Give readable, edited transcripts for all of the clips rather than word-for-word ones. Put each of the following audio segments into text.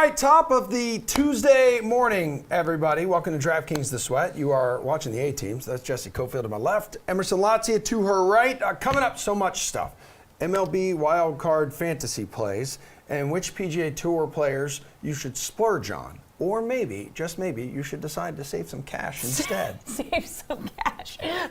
right, top of the Tuesday morning, everybody. Welcome to DraftKings The Sweat. You are watching the A-teams. That's Jessie, Coffield to my left. Emerson, Lotzia to her right. Coming up, so much stuff. MLB wildcard fantasy plays and which PGA Tour players you should splurge on. Or maybe, just maybe, you should decide to save some cash instead. Save some cash. Yeah,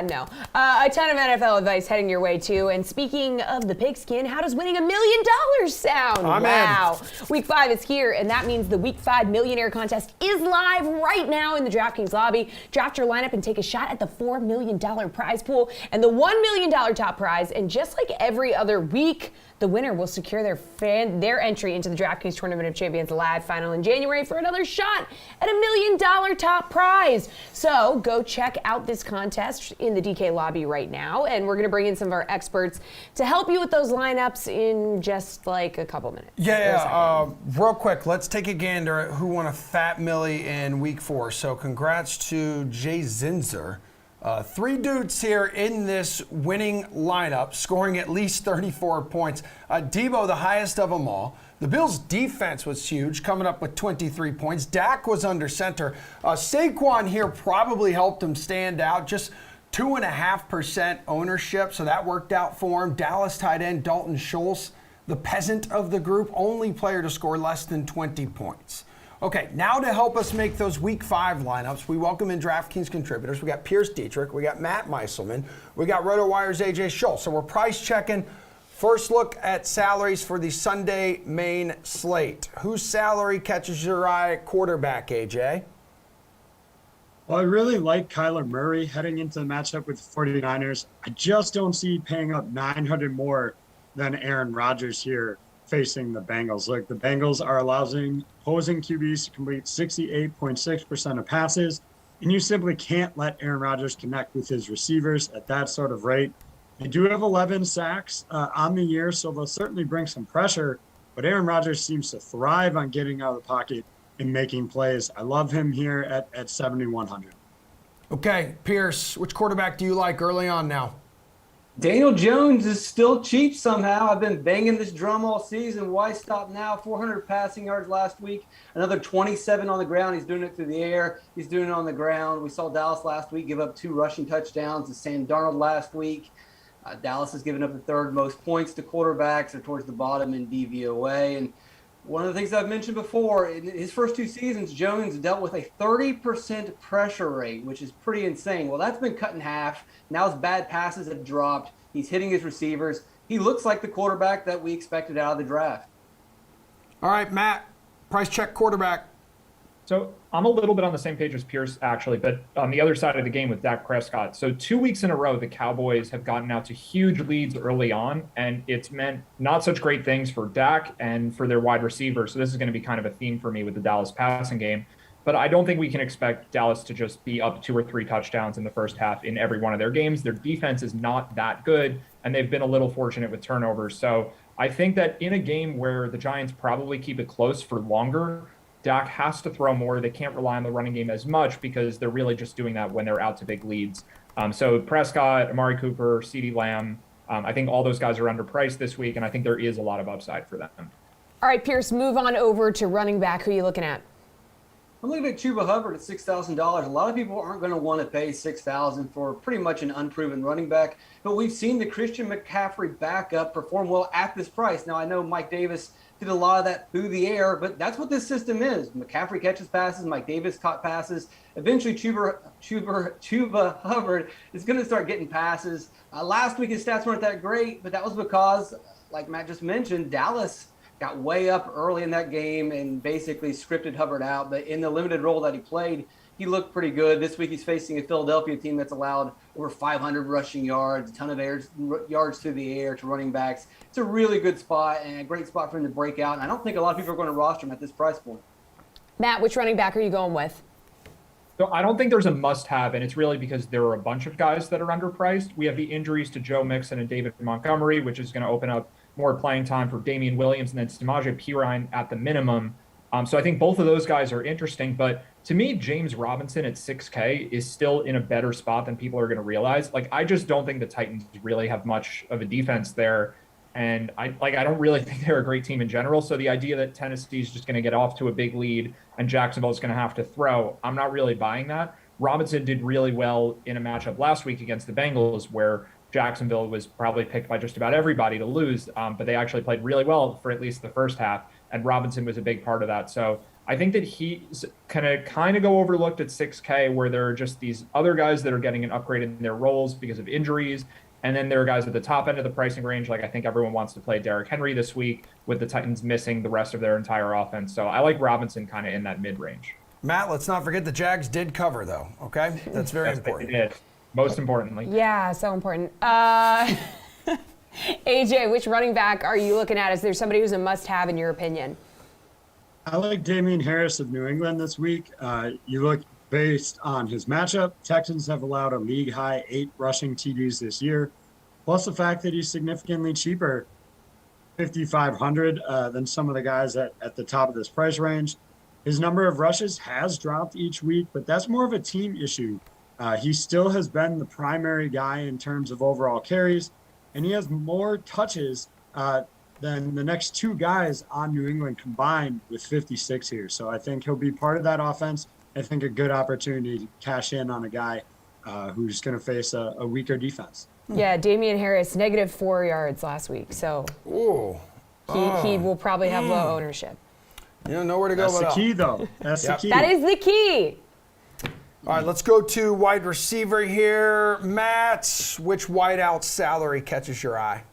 no. A ton of NFL advice heading your way, too. And speaking of the pigskin, how does winning $1 million sound? Wow. Week 5 is here, and that means the Week 5 Millionaire contest is live right now in the DraftKings lobby. Draft your lineup and take a shot at the $4 million prize pool and the $1 million top prize. And just like every other week, the winner will secure their entry into the DraftKings Tournament of Champions Live final in January for another shot at $1 million top prize. So go check out this contest in the DK lobby right now, and we're going to bring in some of our experts to help you with those lineups in just like a couple minutes. Real quick, let's take a gander at who won a fat millie in Week 4. So congrats to Jay Zinzer. 3 dudes here in this winning lineup, scoring at least 34 points. Debo, the highest of them all. The Bills' defense was huge, coming up with 23 points. Dak was under center. Saquon here probably helped him stand out. Just 2.5% ownership, so that worked out for him. Dallas tight end Dalton Schultz, the peasant of the group, only player to score less than 20 points. Okay, now to help us make those Week 5 lineups, we welcome in DraftKings contributors. We got Pierce Dietrich, we got Matt Meiselman, we got RotoWire's AJ Schultz. So we're price checking. First look at salaries for the Sunday main slate. Whose salary catches your eye at quarterback, AJ? Well, I really like Kyler Murray heading into the matchup with the 49ers. I just don't see paying up $900 more than Aaron Rodgers here facing the Bengals. Look, the Bengals are allowing opposing QBs to complete 68.6% of passes, and you simply can't let Aaron Rodgers connect with his receivers at that sort of rate. They do have 11 sacks on the year, so they'll certainly bring some pressure, but Aaron Rodgers seems to thrive on getting out of the pocket and making plays. I love him here at 7,100. Okay, Pierce, which quarterback do you like early on now? Daniel Jones is still cheap somehow. I've been banging this drum all season. Why stop now? 400 passing yards last week, another 27 on the ground. He's doing it through the air. He's doing it on the ground. We saw Dallas last week give up 2 rushing touchdowns to Sam Darnold last week. Dallas has given up the 3rd most points to quarterbacks. They're towards the bottom in DVOA. And one of the things I've mentioned before, in his first 2 seasons, Jones dealt with a 30% pressure rate, which is pretty insane. Well, that's been cut in half. Now his bad passes have dropped. He's hitting his receivers. He looks like the quarterback that we expected out of the draft. All right, Matt, price check quarterback. So I'm a little bit on the same page as Pierce, actually, but on the other side of the game with Zak Prescott. So 2 weeks in a row, the Cowboys have gotten out to huge leads early on, and it's meant not such great things for Dak and for their wide receiver. So this is going to be kind of a theme for me with the Dallas passing game. But I don't think we can expect Dallas to just be up 2 or 3 touchdowns in the first half in every one of their games. Their defense is not that good, and they've been a little fortunate with turnovers. So I think that in a game where the Giants probably keep it close for longer, Dak has to throw more. They can't rely on the running game as much because they're really just doing that when they're out to big leads. So Prescott, Amari Cooper, CeeDee Lamb, I think all those guys are underpriced this week, and I think there is a lot of upside for them. All right, Pierce, move on over to running back. Who are you looking at? I'm looking at Chuba Hubbard at $6,000. A lot of people aren't going to want to pay $6,000 for pretty much an unproven running back, but we've seen the Christian McCaffrey backup perform well at this price. Now, I know Mike Davis did a lot of that through the air, but that's what this system is. McCaffrey catches passes, Mike Davis caught passes. Eventually, Chuba Hubbard is going to start getting passes. Last week, his stats weren't that great, but that was because, like Matt just mentioned, Dallas got way up early in that game and basically scripted Hubbard out. But in the limited role that he played, he looked pretty good. This week he's facing a Philadelphia team that's allowed over 500 rushing yards, a ton of yards through the air to running backs. It's a really good spot and a great spot for him to break out. And I don't think a lot of people are going to roster him at this price point. Matt, which running back are you going with? So I don't think there's a must-have, and it's really because there are a bunch of guys that are underpriced. We have the injuries to Joe Mixon and David Montgomery, which is going to open up more playing time for Damian Williams and then Samaje Perine at the minimum. So I think both of those guys are interesting. But to me, James Robinson at $6K is still in a better spot than people are going to realize. Like, I just don't think the Titans really have much of a defense there. And I don't really think they're a great team in general. So the idea that Tennessee is just going to get off to a big lead and Jacksonville is going to have to throw, I'm not really buying that. Robinson did really well in a matchup last week against the Bengals where Jacksonville was probably picked by just about everybody to lose, but they actually played really well for at least the first half, and Robinson was a big part of that. So I think that he's kind of go overlooked at 6K, where there are just these other guys that are getting an upgrade in their roles because of injuries, and then there are guys at the top end of the pricing range. Like I think everyone wants to play Derrick Henry this week with the Titans missing the rest of their entire offense. So I like Robinson kind of in that mid-range. Matt, let's not forget the Jags did cover, though, okay? That's very important. They did. Most importantly. Yeah, so important. AJ, which running back are you looking at? Is there somebody who's a must-have in your opinion? I like Damien Harris of New England this week. You look based on his matchup. Texans have allowed a league-high 8 rushing TDs this year, plus the fact that he's significantly cheaper, $5,500, than some of the guys at the top of this price range. His number of rushes has dropped each week, but that's more of a team issue. He still has been the primary guy in terms of overall carries, and he has more touches than the next 2 guys on New England combined with 56 here. So I think he'll be part of that offense. I think a good opportunity to cash in on a guy who's going to face a weaker defense. Yeah, Damien Harris, -4 yards last week. So he will probably have low ownership. You don't know where to go. That's the key, though. That's the key. That is the key. All right, let's go to wide receiver here. Matt, which wideout salary catches your eye?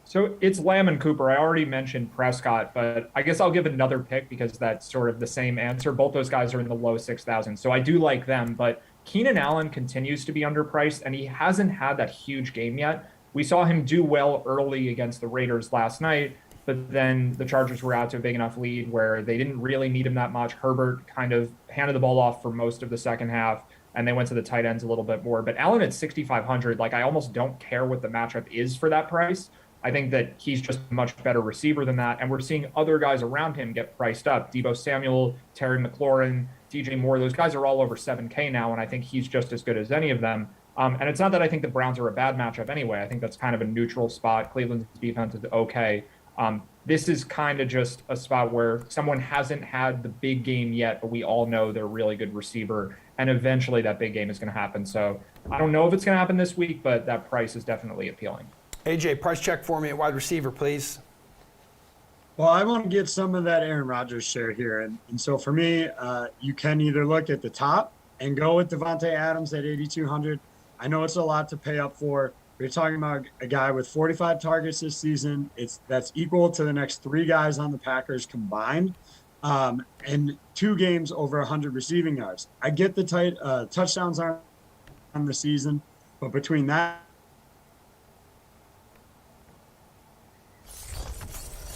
So it's Lamb and Cooper. I already mentioned Prescott, but I guess I'll give another pick because that's sort of the same answer. Both those guys are in the low 6,000, so I do like them. But Keenan Allen continues to be underpriced, and he hasn't had that huge game yet. We saw him do well early against the Raiders last night, but then the Chargers were out to a big enough lead where they didn't really need him that much. Herbert kind of handed the ball off for most of the second half, and they went to the tight ends a little bit more. But Allen at 6,500, like I almost don't care what the matchup is for that price. I think that he's just a much better receiver than that, and we're seeing other guys around him get priced up. Deebo Samuel, Terry McLaurin, DJ Moore, those guys are all over 7K now, and I think he's just as good as any of them. And it's not that I think the Browns are a bad matchup anyway. I think that's kind of a neutral spot. Cleveland's defense is okay. This is kind of just a spot where someone hasn't had the big game yet, but we all know they're a really good receiver, and eventually that big game is going to happen. So I don't know if it's going to happen this week, but that price is definitely appealing. AJ, price check for me at wide receiver, please. Well, I want to get some of that Aaron Rodgers share here. And so for me, you can either look at the top and go with Devontae Adams at 8,200. I know it's a lot to pay up for. We're talking about a guy with 45 targets this season. That's equal to the next 3 guys on the Packers combined, and 2 games over 100 receiving yards. I get the touchdowns aren't on the season, but between that.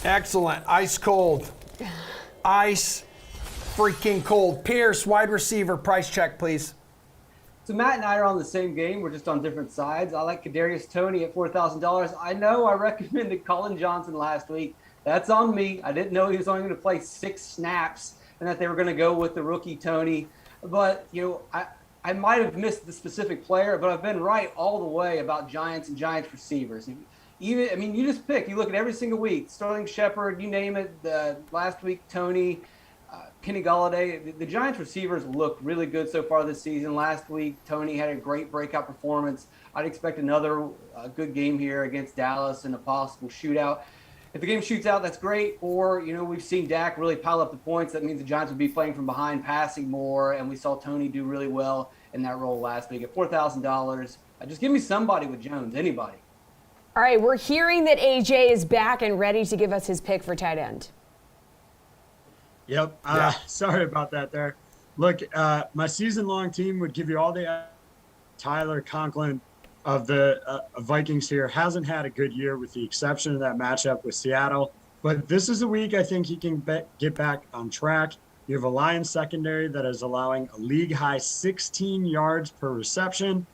Excellent. Ice cold. Ice freaking cold. Pierce, wide receiver, price check, please. So Matt and I are on the same game. We're just on different sides. I like Kadarius Toney at $4,000. I know I recommended Colin Johnson last week. That's on me. I didn't know he was only going to play 6 snaps and that they were going to go with the rookie Toney. But, I might have missed the specific player, but I've been right all the way about Giants and Giants receivers. You just pick. You look at every single week. Sterling Shepard, you name it. Last week, Toney, Kenny Golladay. The Giants receivers look really good so far this season. Last week, Toney had a great breakout performance. I'd expect another good game here against Dallas in a possible shootout. If the game shoots out, that's great. Or, we've seen Dak really pile up the points. That means the Giants would be playing from behind, passing more. And we saw Toney do really well in that role last week at $4,000. Just give me somebody with Jones, anybody. All right, we're hearing that AJ is back and ready to give us his pick for tight end. Yep. Sorry about that there. Look, my season-long team would give you all the Tyler Conklin of the Vikings here. Hasn't had a good year with the exception of that matchup with Seattle. But this is a week I think he can get back on track. You have a Lions secondary that is allowing a league-high 16 yards per reception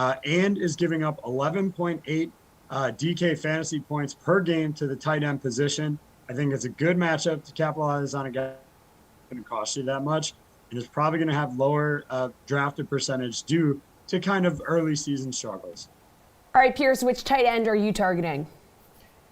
and is giving up 11.8 DK fantasy points per game to the tight end position. I think it's a good matchup to capitalize on a guy that's going to cost you that much, and it's probably going to have lower drafted percentage due to kind of early season struggles. All right, Pierce, which tight end are you targeting?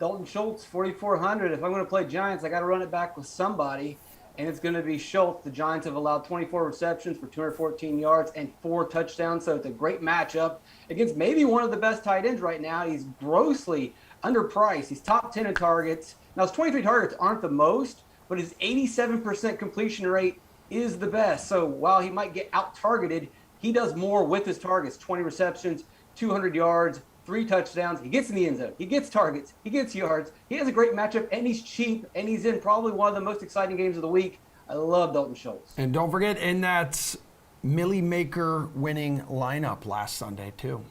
Dalton Schultz, 4,400. If I'm going to play Giants, I got to run it back with somebody, and it's going to be Schultz. The Giants have allowed 24 receptions for 214 yards and 4 touchdowns, so it's a great matchup against maybe one of the best tight ends right now. He's grossly underpriced. He's top 10 in targets. Now, his 23 targets aren't the most, but his 87% completion rate is the best. So while he might get out-targeted, he does more with his targets. 20 receptions, 200 yards, 3 touchdowns. He gets in the end zone. He gets targets. He gets yards. He has a great matchup, and he's cheap, and he's in probably one of the most exciting games of the week. I love Dalton Schultz. And don't forget, in that Millie Maker winning lineup last Sunday, too.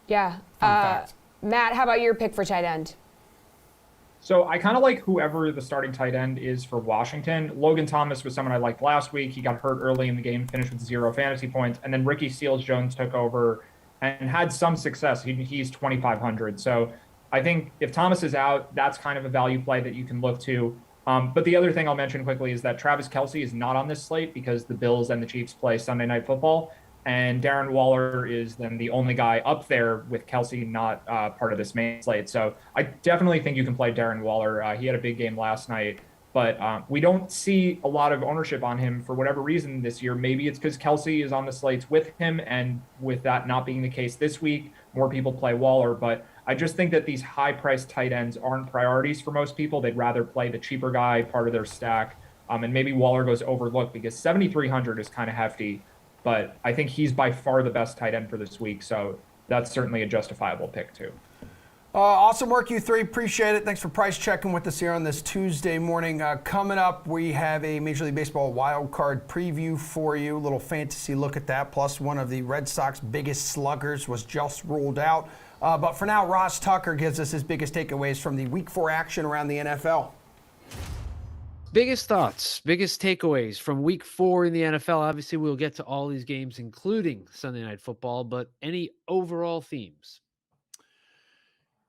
Yeah. Fact. Matt, how about your pick for tight end? So I kind of like whoever the starting tight end is for Washington. Logan Thomas was someone I liked last week. He got hurt early in the game, finished with 0 fantasy points. And then Ricky Seals-Jones took over and had some success. He's 2,500. So I think if Thomas is out, that's kind of a value play that you can look to. But the other thing I'll mention quickly is that Travis Kelce is not on this slate because the Bills and the Chiefs play Sunday Night Football. And Darren Waller is then the only guy up there with Kelce not part of this main slate. So I definitely think you can play Darren Waller. He had a big game last night. But we don't see a lot of ownership on him for whatever reason this year. Maybe it's because Kelce is on the slates with him, and with that not being the case this week, more people play Waller. But I just think that these high-priced tight ends aren't priorities for most people. They'd rather play the cheaper guy, part of their stack, and maybe Waller goes overlooked because 7,300 is kind of hefty. But I think he's by far the best tight end for this week, so that's certainly a justifiable pick too. Awesome work, you three. Appreciate it. Thanks for price checking with us here on this Tuesday morning. Coming up, we have a Major League Baseball wild card preview for you. A little fantasy look at that. Plus, one of the Red Sox biggest sluggers was just ruled out. But for now, Ross Tucker gives us his biggest takeaways from the Week 4 action around the NFL. Biggest thoughts, biggest takeaways from Week 4 in the NFL. Obviously, we'll get to all these games, including Sunday Night Football, but any overall themes?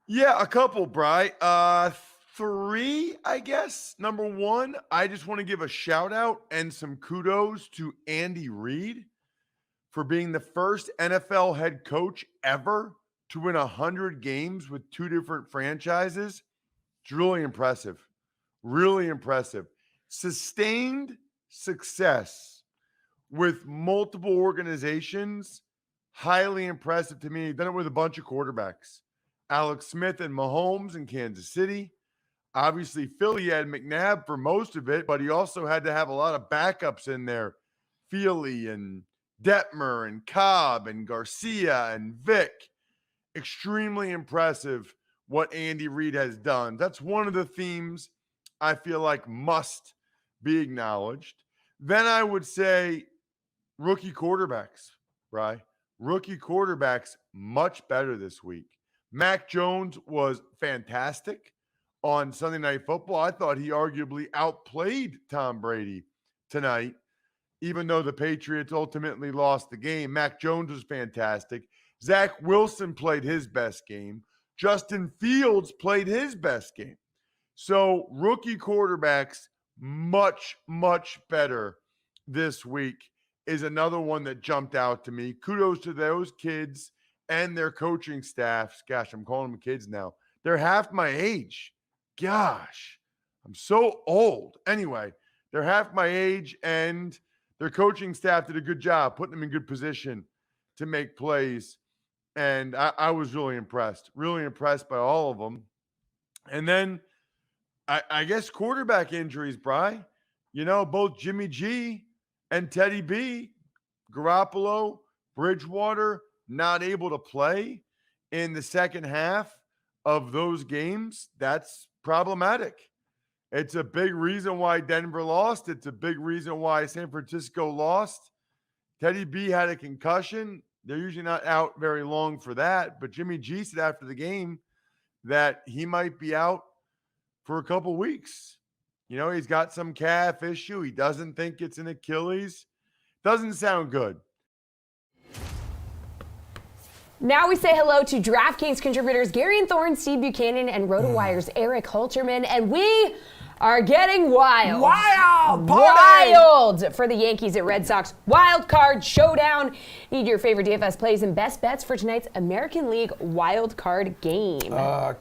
Yeah, a couple, Bri. 3, I guess. Number 1, I just want to give a shout out and some kudos to Andy Reid for being the first NFL head coach ever to win 100 games with 2 different franchises. It's really impressive. Really impressive. Sustained success with multiple organizations. Highly impressive to me. He's done it with a bunch of quarterbacks. Alex Smith and Mahomes in Kansas City. Obviously, Philly had McNabb for most of it, but he also had to have a lot of backups in there. Feely and Detmer and Cobb and Garcia and Vick. Extremely impressive what Andy Reid has done. That's one of the themes I feel like must be acknowledged. Then I would say rookie quarterbacks, right? Rookie quarterbacks much better this week. Mac Jones was fantastic on Sunday Night Football. I thought he arguably outplayed Tom Brady tonight, even though the Patriots ultimately lost the game. Mac Jones was fantastic. Zach Wilson played his best game. Justin Fields played his best game. So rookie quarterbacks much, much better this week is another one that jumped out to me. Kudos to those kids and their coaching staffs. Gosh, I'm calling them kids now. They're half my age. Gosh, I'm so old. Anyway, they're half my age, and their coaching staff did a good job putting them in good position to make plays. And I was really impressed by all of them. And then I guess quarterback injuries, Bri. You know, both Jimmy G and Teddy B, Garoppolo, Bridgewater, not able to play in the second half of those games. That's problematic. It's a big reason why Denver lost. It's a big reason why San Francisco lost. Teddy B had a concussion. They're usually not out very long for that. But Jimmy G said after the game that he might be out for a couple weeks. You know, he's got some calf issue. He doesn't think it's an Achilles. Doesn't sound good. Now we say hello to DraftKings contributors Gary and Thorne, Steve Buchanan, and RotoWire's Eric Holterman. And we are getting wild. Wild! Party! Wild for the Yankees at Red Sox. Wild card showdown. Need your favorite DFS plays and best bets for tonight's American League wild card game.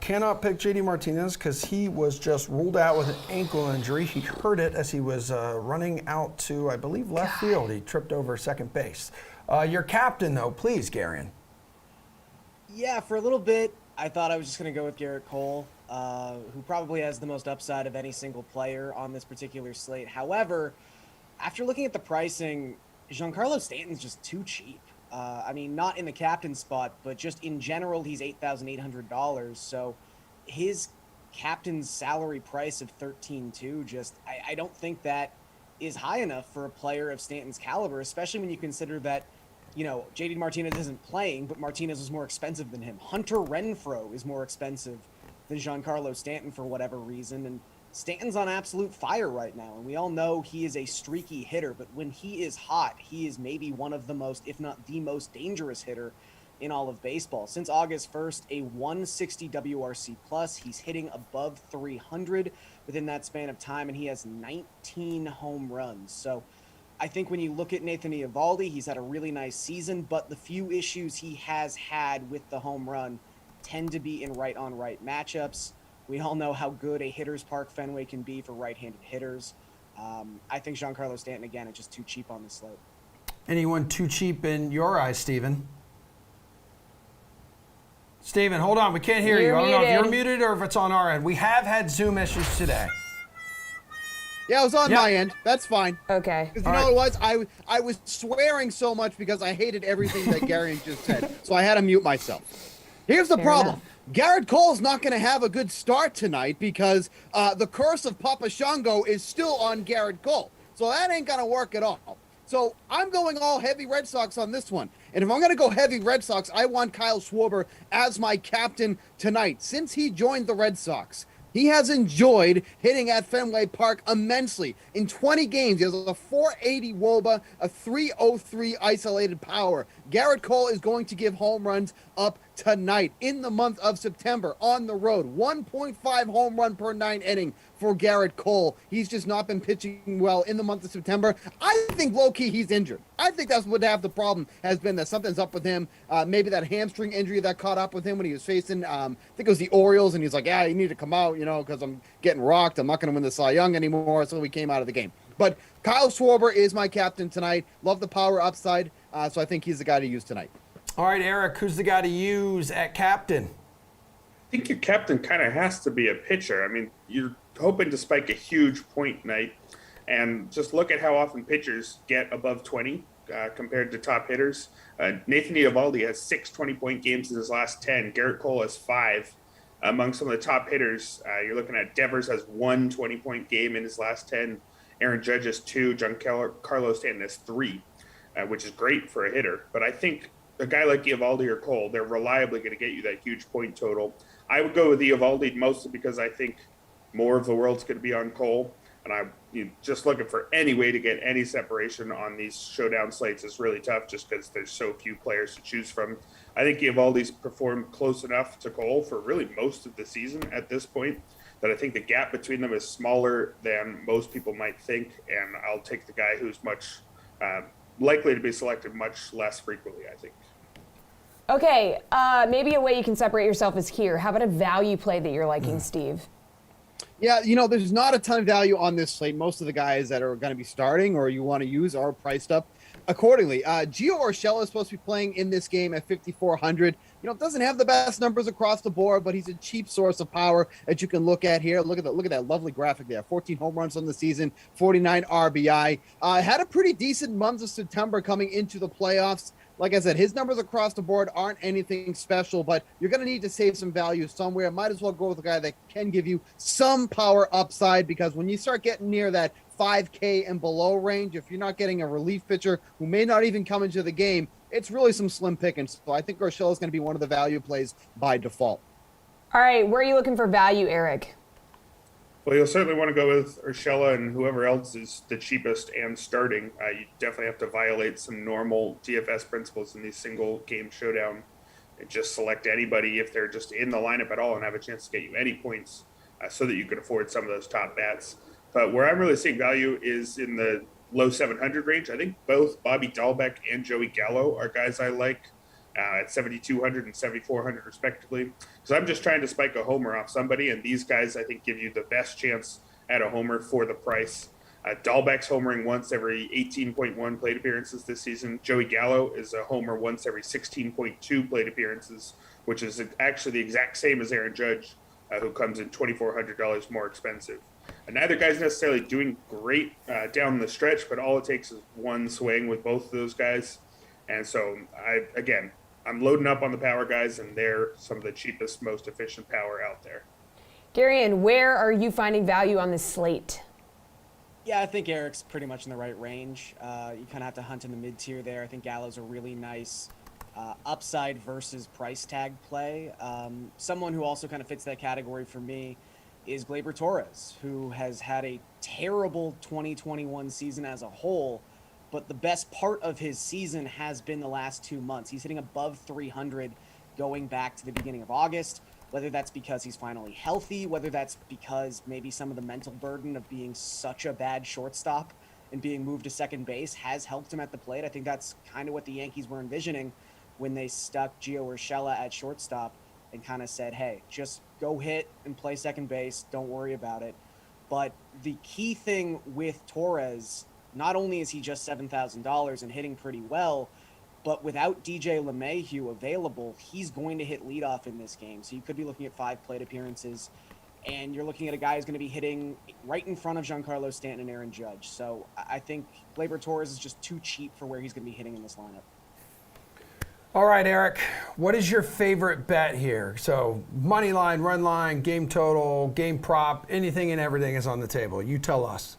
Cannot pick JD Martinez because he was just ruled out with an ankle injury. He hurt it as he was running out to, I believe, left field. He tripped over second base. Your captain, though, please, Garion. Yeah, for a little bit, I thought I was just going to go with Garrett Cole, who probably has the most upside of any single player on this particular slate. However, after looking at the pricing, Giancarlo Stanton's just too cheap. I mean, not in the captain spot, but just in general, he's $8,800. So his captain's salary price of $13.2, just I don't think that is high enough for a player of Stanton's caliber, especially when you consider that, you know, JD Martinez isn't playing, but Martinez is more expensive than him. Hunter Renfroe is more expensive than Giancarlo Stanton for whatever reason, and Stanton's on absolute fire right now, and we all know he is a streaky hitter, but when he is hot, he is maybe one of the most, if not the most dangerous hitter in all of baseball. Since August 1st, a 160 WRC plus, he's hitting above 300 within that span of time, and he has 19 home runs. So I think when you look at Nathan Eovaldi, he's had a really nice season, but the few issues he has had with the home run tend to be in right-on-right matchups. We all know how good a hitter's park Fenway can be for right-handed hitters. I think Giancarlo Stanton, again, is just too cheap on the slate. Anyone too cheap in your eyes, Steven? Steven, hold on. We can't hear you. I don't know if you're muted or if it's on our end. We have had Zoom issues today. Yeah, it was on my end. That's fine. Okay. Because you know what it was? I was swearing so much because I hated everything that Gary just said. So I had to mute myself. Here's the problem. Garrett Cole's not going to have a good start tonight because the curse of Papa Shango is still on Garrett Cole. So that ain't going to work at all. So I'm going all heavy Red Sox on this one. And if I'm going to go heavy Red Sox, I want Kyle Schwarber as my captain tonight. Since he joined the Red Sox, he has enjoyed hitting at Fenway Park immensely. In 20 games, he has a 480 WOBA, a 303 isolated power. Garrett Cole is going to give home runs up tonight in the month of September on the road. 1.5 home run per 9 inning for Garrett Cole. He's just not been pitching well in the month of September. I think low-key he's injured. I think that's what half the problem has been, that something's up with him. Maybe that hamstring injury that caught up with him when he was facing, I think it was the Orioles, and he's like, yeah, you need to come out, you know, because I'm getting rocked. I'm not going to win the Cy Young anymore, so he came out of the game. But Kyle Schwarber is my captain tonight. Love the power upside, so I think he's the guy to use tonight. All right, Eric, who's the guy to use at captain? I think your captain kind of has to be a pitcher. I mean, you're hoping to spike a huge point night, and just look at how often pitchers get above 20 compared to top hitters. Nathan Eovaldi has 6 20-point games in his last 10. Garrett Cole has 5. Among some of the top hitters, you're looking at Devers has 1 20-point game in his last 10. Aaron Judge has 2. Giancarlo Stanton has 3, which is great for a hitter. But I think a guy like Eovaldi or Cole, they're reliably going to get you that huge point total. I would go with Eovaldi mostly because I think more of the world's going to be on Cole. And I'm just looking for any way to get any separation on these showdown slates is really tough just because there's so few players to choose from. I think Eovaldi's performed close enough to Cole for really most of the season at this point that I think the gap between them is smaller than most people might think. And I'll take the guy who's much likely to be selected much less frequently, I think. Okay, maybe a way you can separate yourself is here. How about a value play that you're liking, Steve? Yeah, you know, there's not a ton of value on this slate. Most of the guys that are going to be starting or you want to use are priced up accordingly. Gio Urshela is supposed to be playing in this game at 5,400. You know, doesn't have the best numbers across the board, but he's a cheap source of power that you can look at here. Look at that lovely graphic there. 14 home runs on the season, 49 RBI. Had a pretty decent month of September coming into the playoffs. Like I said, his numbers across the board aren't anything special, but you're going to need to save some value somewhere. Might as well go with a guy that can give you some power upside, because when you start getting near that 5K and below range, if you're not getting a relief pitcher who may not even come into the game, it's really some slim pickings. So I think Urshela is going to be one of the value plays by default. All right, where are you looking for value, Eric? Well, you'll certainly want to go with Urshela and whoever else is the cheapest and starting. You definitely have to violate some normal DFS principles in these single game showdown and just select anybody if they're just in the lineup at all and have a chance to get you any points so that you can afford some of those top bats. But where I'm really seeing value is in the low 700 range. I think both Bobby Dahlbeck and Joey Gallo are guys I like at 7,200 and 7,400 respectively. So I'm just trying to spike a homer off somebody, and these guys I think give you the best chance at a homer for the price. Dahlbeck's homering once every 18.1 plate appearances this season. Joey Gallo is a homer once every 16.2 plate appearances, which is actually the exact same as Aaron Judge, who comes in $2,400 more expensive. And neither guy's necessarily doing great down the stretch, but all it takes is one swing with both of those guys. And so, I'm loading up on the power guys, and they're some of the cheapest, most efficient power out there. Darian, where are you finding value on this slate? Yeah, I think Eric's pretty much in the right range. You kind of have to hunt in the mid-tier there. I think Gallo's a really nice upside versus price tag play. Someone who also kind of fits that category for me is Glebe Torres, who has had a terrible 2021 season as a whole, but the best part of his season has been the last 2 months. He's hitting above 300 going back to the beginning of August, whether that's because he's finally healthy, whether that's because maybe some of the mental burden of being such a bad shortstop and being moved to second base has helped him at the plate. I think that's kind of what the Yankees were envisioning when they stuck Gio Urshela at shortstop and kind of said, hey, just go hit and play second base. Don't worry about it. But the key thing with Torres, not only is he just $7,000 and hitting pretty well, but without DJ LeMahieu available, he's going to hit leadoff in this game. So you could be looking at 5 plate appearances, and you're looking at a guy who's going to be hitting right in front of Giancarlo Stanton and Aaron Judge. So I think Gleyber Torres is just too cheap for where he's going to be hitting in this lineup. All right, Eric, what is your favorite bet here? So money line, run line, game total, game prop, anything and everything is on the table. You tell us.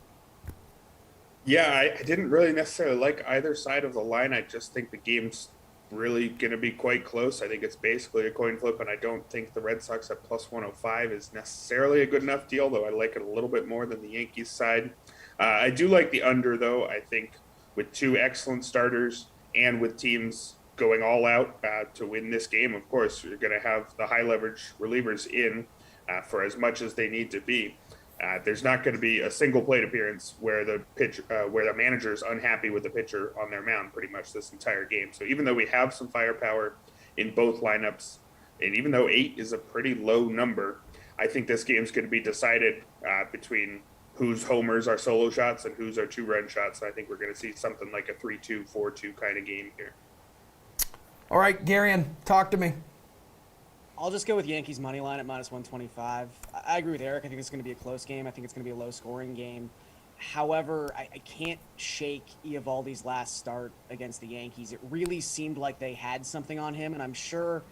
Yeah, I didn't really necessarily like either side of the line. I just think the game's really going to be quite close. I think it's basically a coin flip, and I don't think the Red Sox at plus 105 is necessarily a good enough deal, though I like it a little bit more than the Yankees side. I do like the under, though. I think with 2 excellent starters and with teams going all out to win this game, of course, you're going to have the high leverage relievers in for as much as they need to be. There's not going to be a single plate appearance where the manager is unhappy with the pitcher on their mound pretty much this entire game. So even though we have some firepower in both lineups, and even though 8 is a pretty low number, I think this game's going to be decided between whose homers are solo shots and whose are 2-run shots. I think we're going to see something like a 3-2, 4-2 kind of game here. All right, Garion, talk to me. I'll just go with Yankees money line at minus 125. I agree with Eric. I think it's going to be a close game. I think it's going to be a low-scoring game. However, I can't shake Eovaldi's last start against the Yankees. It really seemed like they had something on him, and I'm sure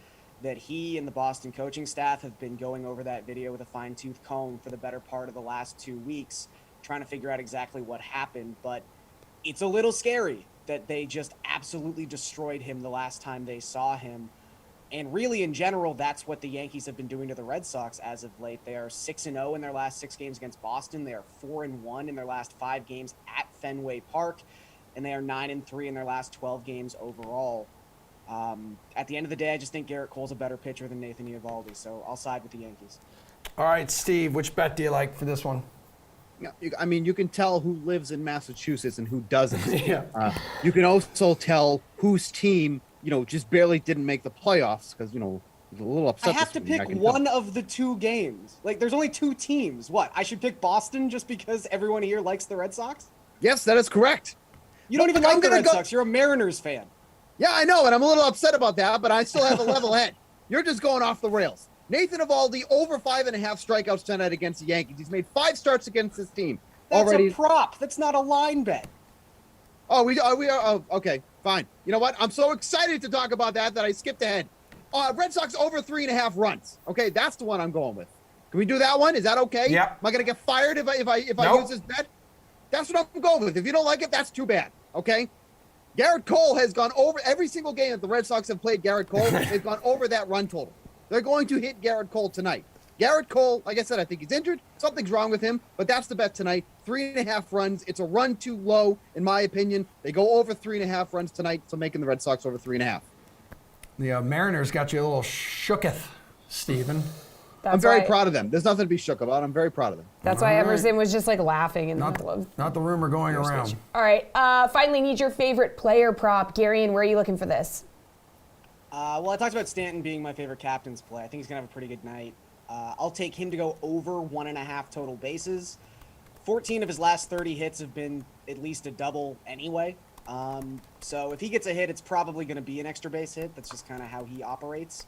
that he and the Boston coaching staff have been going over that video with a fine-tooth comb for the better part of the last 2 weeks, trying to figure out exactly what happened. But it's a little scary that they just absolutely destroyed him the last time they saw him. And really, in general, that's what the Yankees have been doing to the Red Sox as of late. They are 6-0 in their last 6 games against Boston. They are 4-1 in their last 5 games at Fenway Park. And they are 9-3 in their last 12 games overall. At the end of the day, I just think Garrett Cole's a better pitcher than Nathan Eovaldi. So I'll side with the Yankees. All right, Steve, which bet do you like for this one? Yeah, I mean, you can tell who lives in Massachusetts and who doesn't. Yeah. You can also tell whose team, just barely didn't make the playoffs because, a little upset. I have to pick one of the 2 games. Like, there's only 2 teams. What? I should pick Boston just because everyone here likes the Red Sox? Yes, that is correct. You don't even like the Red Sox. You're a Mariners fan. Yeah, I know, and I'm a little upset about that, but I still have a level head. You're just going off the rails. Nathan Eovaldi over 5.5 strikeouts tonight against the Yankees. He's made 5 starts against this team. That's already a prop. That's not a line bet. Oh, we are. Oh, okay, fine. You know what? I'm so excited to talk about that I skipped ahead. Red Sox over 3.5 runs. Okay, that's the one I'm going with. Can we do that one? Is that okay? Yeah. Am I going to get fired if I Nope. use this bet? That's what I'm going with. If you don't like it, that's too bad. Okay. Garrett Cole has gone over every single game that the Red Sox have played Garrett Cole. They've gone over that run total. They're going to hit Garrett Cole tonight. Garrett Cole, like I said, I think he's injured. Something's wrong with him, but that's the bet tonight. 3.5 runs. It's a run too low, in my opinion. They go over 3.5 runs tonight, so making the Red Sox over 3.5. The Mariners got you a little shooketh, Stephen. I'm very proud of them. There's nothing to be shook about. I'm very proud of them. That's why Emerson was just like laughing in the middle of. Not the rumor going around. All right. Finally, need your favorite player prop, Gary, and where are you looking for this? Well, I talked about Stanton being my favorite captain's play. I think he's gonna have a pretty good night. I'll take him to go over 1.5 total bases. 14 of his last 30 hits have been at least a double anyway. So if he gets a hit, it's probably going to be an extra base hit. That's just kind of how he operates.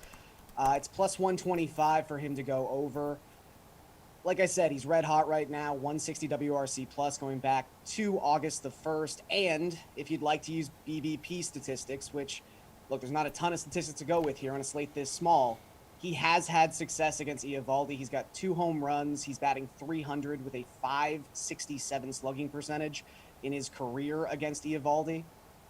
It's plus 125 for him to go over. Like I said, he's red hot right now, 160 WRC plus going back to August the 1st. And if you'd like to use BBP statistics, which, look, there's not a ton of statistics to go with here on a slate this small. He has had success against Eovaldi. He's got 2 home runs. He's batting .300 with a .567 slugging percentage in his career against Eovaldi.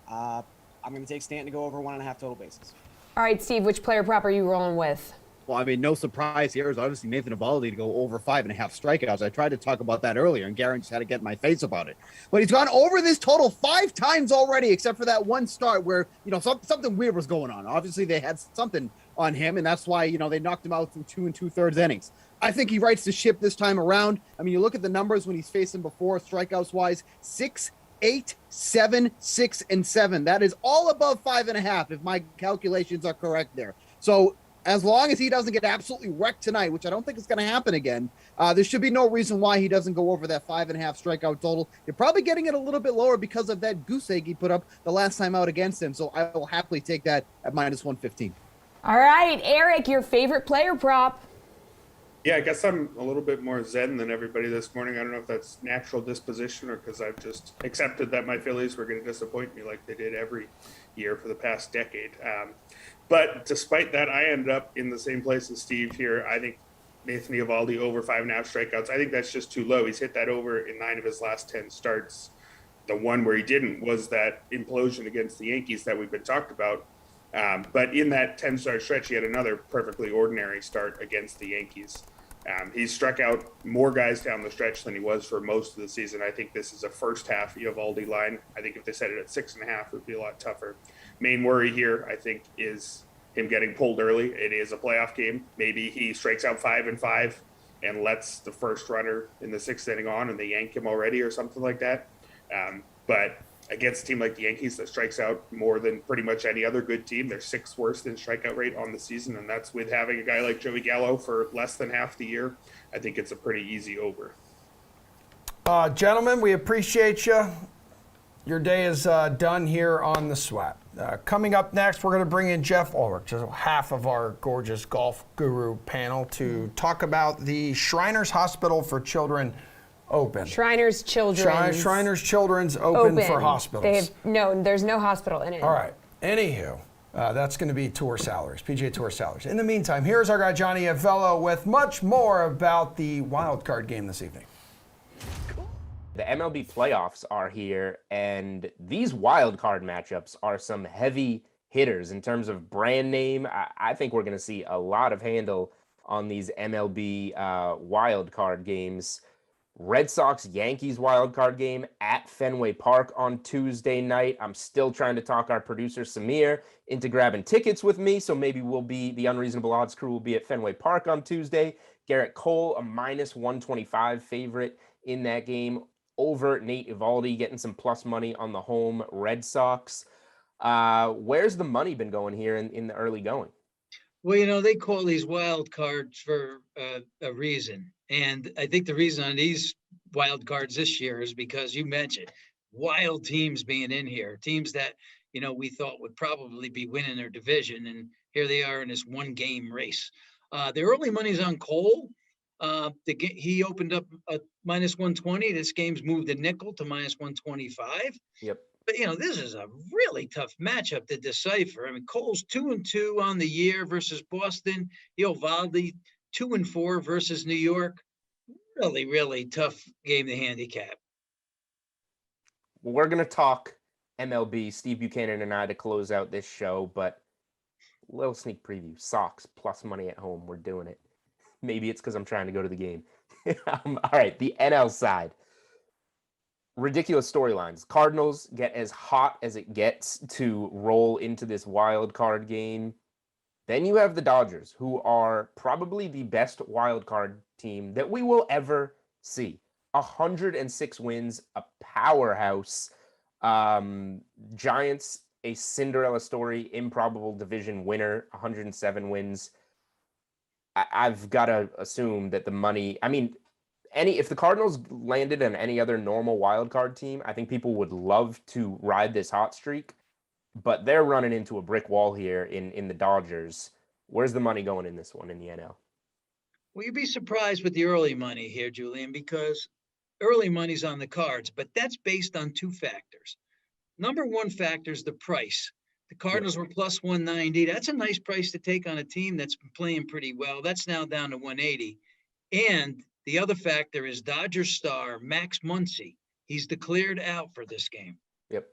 I'm going to take Stanton to go over 1.5 total bases. All right, Steve, which player prop are you rolling with? Well, I mean, no surprise here is obviously Nathan Eovaldi to go over 5.5 strikeouts. I tried to talk about that earlier, and Garen just had to get in my face about it. But he's gone over this total 5 times already, except for that one start where, something weird was going on. Obviously, they had something on him, and that's why, they knocked him out through 2 2/3 innings. I think he rights the ship this time around. I mean, you look at the numbers when he's facing before, strikeouts-wise, 6, 8, 7, 6, and 7. That is all above 5.5, if my calculations are correct there. So as long as he doesn't get absolutely wrecked tonight, which I don't think is going to happen again, there should be no reason why he doesn't go over that 5.5 strikeout total. You're probably getting it a little bit lower because of that goose egg he put up the last time out against him. So I will happily take that at minus 115. All right, Eric, your favorite player prop. Yeah, I guess I'm a little bit more zen than everybody this morning. I don't know if that's natural disposition or because I've just accepted that my Phillies were going to disappoint me like they did every year for the past decade. But despite that, I ended up in the same place as Steve here. I think Nathan Eovaldi over 5.5 strikeouts. I think that's just too low. He's hit that over in 9 of his last 10 starts. The one where he didn't was that implosion against the Yankees that we've been talked about. But in that 10-start stretch, he had another perfectly ordinary start against the Yankees. He's struck out more guys down the stretch than he was for most of the season. I think this is a first half Eovaldi line. I think if they set it at 6.5, it would be a lot tougher. Main worry here, I think, is him getting pulled early. It is a playoff game. Maybe he strikes out 5 and 5 and lets the first runner in the 6th inning on and they yank him already or something like that. But against a team like the Yankees that strikes out more than pretty much any other good team, they're 6th worst in strikeout rate on the season, and that's with having a guy like Joey Gallo for less than half the year. I think it's a pretty easy over. Gentlemen, we appreciate you. Your day is done here on the Sweat. Coming up next, we're going to bring in Jeff Ulrich, just half of our gorgeous golf guru panel, to talk about the Shriners Hospital for Children Open. Shriners Children's. Shriners Children's open for hospitals. There's no hospital in it. All right. Anywho, that's going to be tour salaries, PGA Tour salaries. In the meantime, here's our guy Johnny Avello with much more about the wild card game this evening. The MLB playoffs are here, and these wild card matchups are some heavy hitters in terms of brand name. I think we're going to see a lot of handle on these MLB wild card games. Red Sox Yankees wild card game at Fenway Park on Tuesday night. I'm still trying to talk our producer Samir into grabbing tickets with me, so maybe the Unreasonable Odds crew will be at Fenway Park on Tuesday. Garrett Cole, a minus 125 favorite in that game over Nate Eovaldi, getting some plus money on the home Red Sox. Where's the money been going here in the early going? Well, they call these wild cards for a reason. And I think the reason on these wild cards this year is because you mentioned wild teams being in here, teams that, we thought would probably be winning their division. And here they are in this one game race. The early money's on Cole. He opened up a minus 120. This game's moved a nickel to minus 125. Yep. But, this is a really tough matchup to decipher. I mean, Cole's 2-2 on the year versus Boston. Eovaldi 2-4 versus New York. Really, really tough game to handicap. Well, we're going to talk MLB, Steve Buchanan and I, to close out this show, but a little sneak preview. Sox plus money at home. We're doing it. Maybe it's because I'm trying to go to the game. All right, the NL side. Ridiculous storylines. Cardinals get as hot as it gets to roll into this wild card game. Then you have the Dodgers, who are probably the best wild card team that we will ever see. 106 wins, a powerhouse. Giants, a Cinderella story, improbable division winner, 107 wins. I've got to assume that the money, I mean, if the Cardinals landed on any other normal wild card team, I think people would love to ride this hot streak, but they're running into a brick wall here in the Dodgers. Where's the money going in this one in the NL? Well, you'd be surprised with the early money here, Julian, because early money's on the cards, but that's based on two factors. Number one factor is the price. The Cardinals were plus 190. That's a nice price to take on a team that's been playing pretty well. That's now down to 180. And the other factor is Dodgers star Max Muncy. He's declared out for this game. Yep.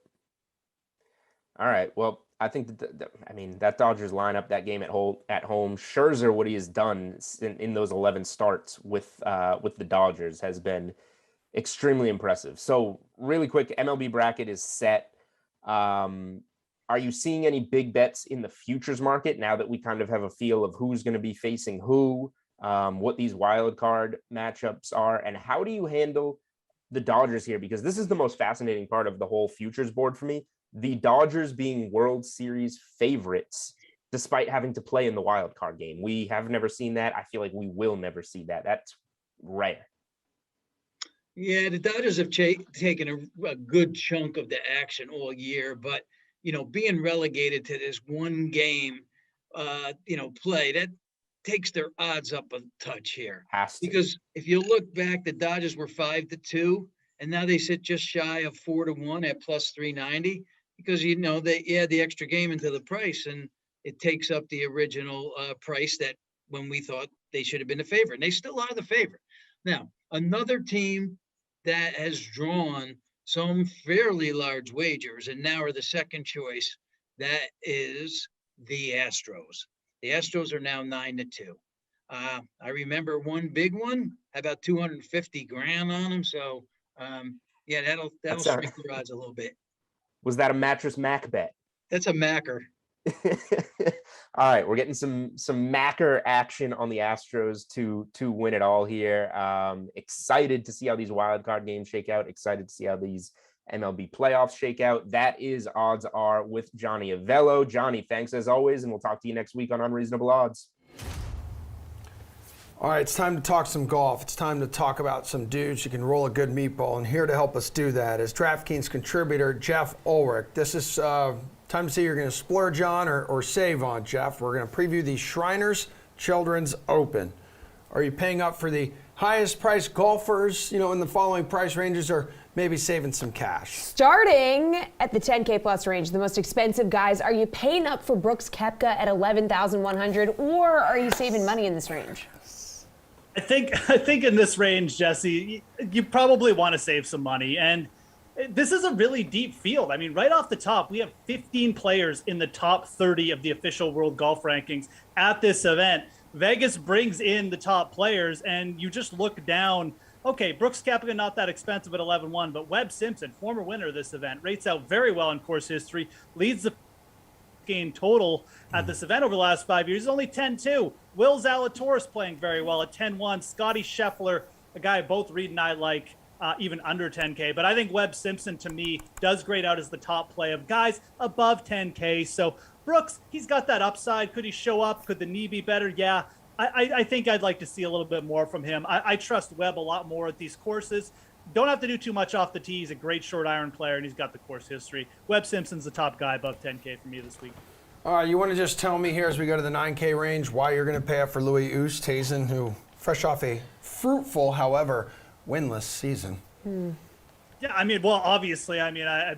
All right. Well, I think that Dodgers lineup, that game at home, Scherzer, what he has done in those 11 starts with the Dodgers has been extremely impressive. So really quick, MLB bracket is set. Are you seeing any big bets in the futures market now that we kind of have a feel of who's going to be facing who, what these wild card matchups are, and how do you handle the Dodgers here? Because this is the most fascinating part of the whole futures board for me. The Dodgers being World Series favorites despite having to play in the wild card game. We have never seen that. I feel like we will never see that. That's rare. Yeah, the Dodgers have taken a good chunk of the action all year, but being relegated to this one game, play, that takes their odds up a touch here. Because if you look back, the Dodgers were 5-2, and now they sit just shy of 4-1 at plus 390 because, they add the extra game into the price, and it takes up the original price that when we thought they should have been the favorite. And they still are the favorite. Now, another team that has drawn some fairly large wagers and now are the second choice, that is the Astros. The Astros are now 9-2. I remember one big one, about 250 grand on them. So that'll shrink the odds a little bit. Was that a Mattress Mac bet? That's a Macker. All right, we're getting some Macker action on the Astros to win it all here. Excited to see how these wild card games shake out. Excited to see how these MLB playoffs shake out. That is Odds Are with Johnny Avello. Johnny, thanks as always, and we'll talk to you next week on Unreasonable Odds. All right, it's time to talk some golf. It's time to talk about some dudes who can roll a good meatball. And here to help us do that is DraftKings contributor Jeff Ulrich. This is time to see you're going to splurge on or save on, Jeff. We're going to preview the Shriners Children's Open. Are you paying up for the highest priced golfers, in the following price ranges, or maybe saving some cash? Starting at the 10K plus range, the most expensive guys, are you paying up for Brooks Koepka at 11,100, or are you saving money in this range? I think in this range, Jesse, you probably want to save some money. And this is a really deep field. I mean, right off the top, we have 15 players in the top 30 of the official World Golf Rankings at this event. Vegas brings in the top players, and you just look down. Okay, Brooks Koepka, not that expensive at 11-1, but Webb Simpson, former winner of this event, rates out very well in course history, leads the game total at this event over the last 5 years. He's only 10-2. Will Zalatoris playing very well at 10-1. Scotty Scheffler, a guy both Reed and I like, even under 10K. But I think Webb Simpson, to me, does grade out as the top play of guys above 10K. So Brooks, he's got that upside. Could he show up? Could the knee be better? Yeah. I think I'd like to see a little bit more from him. I trust Webb a lot more at these courses. Don't have to do too much off the tee. He's a great short iron player, and he's got the course history. Webb Simpson's the top guy above 10K for me this week. You want to just tell me here as we go to the 9K range why you're going to pay up for Louis Oosthuizen, who fresh off a fruitful, however, winless season? Yeah, I mean, well, obviously, I mean, I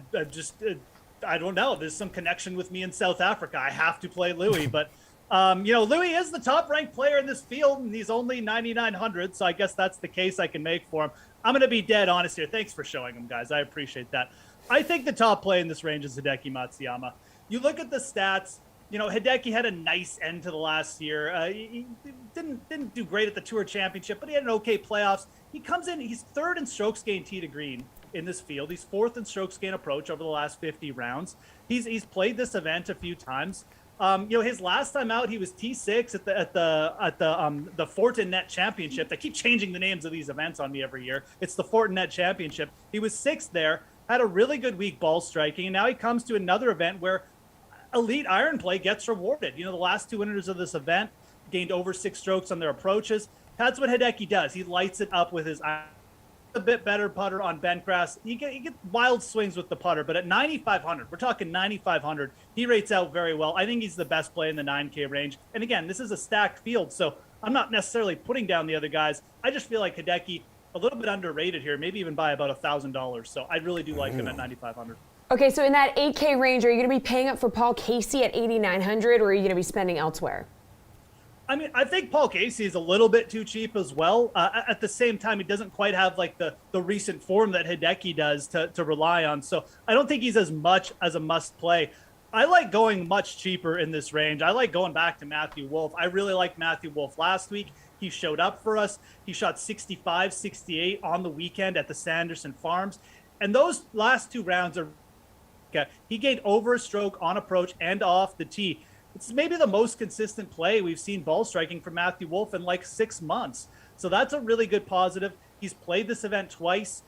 don't know. There's some connection with me in South Africa. I have to play Louis, but Louis is the top-ranked player in this field, and he's only 9,900, so I guess that's the case I can make for him. I'm going to be dead honest here. Thanks for showing him, guys. I appreciate that. I think the top play in this range is Hideki Matsuyama. You look at the stats, Hideki had a nice end to the last year. He didn't do great at the Tour Championship, but he had an okay playoffs. He comes in, he's third in strokes gained tee to green in this field. He's fourth in strokes gained approach over the last 50 rounds. He's played this event a few times. His last time out, he was T6 at the Fortinet Championship. They keep changing the names of these events on me every year. It's the Fortinet Championship. He was 6th there, had a really good week ball striking, and now he comes to another event where elite iron play gets rewarded. The last 2 winners of this event gained over 6 strokes on their approaches. That's what Hideki does. He lights it up with his iron. A bit better putter on bent grass. You get wild swings with the putter, but at 9,500, we're talking 9,500, he rates out very well. I think he's the best play in the 9K range. And again, this is a stacked field, so I'm not necessarily putting down the other guys. I just feel like Hideki a little bit underrated here, maybe even by about $1,000. So I really do like him at 9,500. Okay, so in that 8K range, are you going to be paying up for Paul Casey at 8,900, or are you going to be spending elsewhere? I mean, I think Paul Casey is a little bit too cheap as well. At the same time, he doesn't quite have like the recent form that Hideki does to rely on. So I don't think he's as much as a must play. I like going much cheaper in this range. I like going back to Matthew Wolfe. I really liked Matthew Wolfe last week. He showed up for us. He shot 65, 68 on the weekend at the Sanderson Farms. And those last 2 rounds are, he gained over a stroke on approach and off the tee. It's maybe the most consistent play we've seen ball striking from Matthew Wolfe in like 6 months. So that's a really good positive. He's played this event twice.